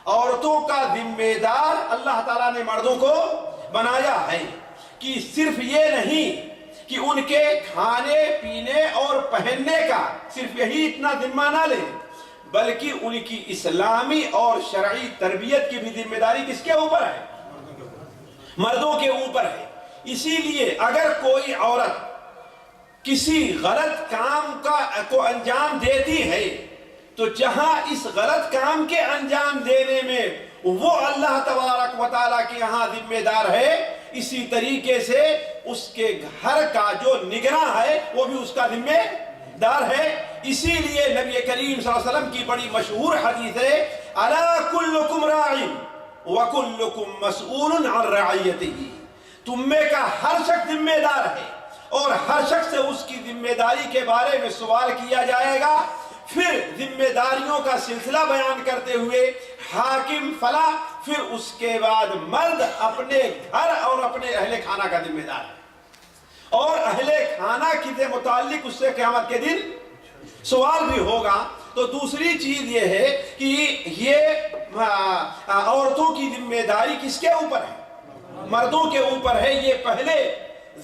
عورتوں کا ذمہ دار اللہ تعالیٰ نے مردوں کو بنایا ہے کہ صرف یہ نہیں کہ ان کے کھانے پینے اور پہننے کا صرف یہی اتنا ذمہ نہ لیں، بلکہ ان کی اسلامی اور شرعی تربیت کی بھی ذمہ داری کس کے اوپر ہے؟ مردوں کے اوپر ہے۔ اسی لیے اگر کوئی عورت کسی غلط کام کو انجام دیتی ہے تو جہاں اس غلط کام کے انجام دینے میں وہ اللہ تبارک و تعالیٰ کے یہاں ذمہ دار ہے، اسی طریقے سے اس کے گھر کا جو نگراں ہے وہ بھی اس کا ذمہ دار ہے۔ اسی لیے نبی کریم صلی اللہ علیہ وسلم کی بڑی مشہور حدیث ہے، الا کلکم راع وکلکم مسئول عن رعیتہ، تم میں کا ہر شخص ذمہ دار ہے اور ہر شخص سے اس کی ذمہ داری کے بارے میں سوال کیا جائے گا۔ پھر ذمہ داریوں کا سلسلہ بیان کرتے ہوئے حاکم فلاں، پھر اس کے بعد مرد اپنے گھر اور اپنے اہل خانہ کا ذمہ دار ہے، اور اہل خانہ کے متعلق اس سے قیامت کے دن سوال بھی ہوگا۔ تو دوسری چیز یہ ہے کہ یہ عورتوں کی ذمہ داری کس کے اوپر ہے؟ مردوں کے اوپر ہے۔ یہ پہلے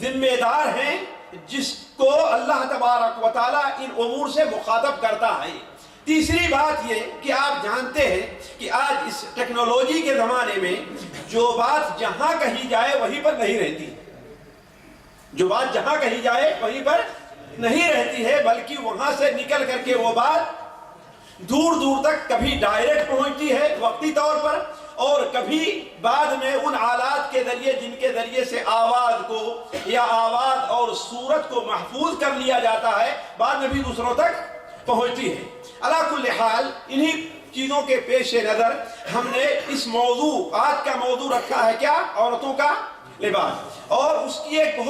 ذمہ دار ہیں جس کو اللہ تبارک و تعالیٰ ان امور سے مخاطب کرتا ہے۔ تیسری بات یہ کہ آپ جانتے ہیں کہ آج اس ٹیکنالوجی کے زمانے میں جو بات جہاں کہی جائے وہیں پر نہیں رہتی، جو بات جہاں کہی جائے وہیں پر نہیں رہتی ہے، بلکہ وہاں سے نکل کر کے وہ بات دور دور تک کبھی ڈائریکٹ پہنچتی ہے وقتی طور پر، اور کبھی بعد میں ان آلات کے ذریعے جن کے ذریعے سے آواز کو یا آواز اور صورت کو محفوظ کر لیا جاتا ہے، بعد میں بھی دوسروں تک پہنچتی ہے۔ علی کل حال انہی چیزوں کے پیش نظر ہم نے اس موضوع، آج کا موضوع رکھا ہے کیا؟ عورتوں کا لباس، اور اس کی ایک بہت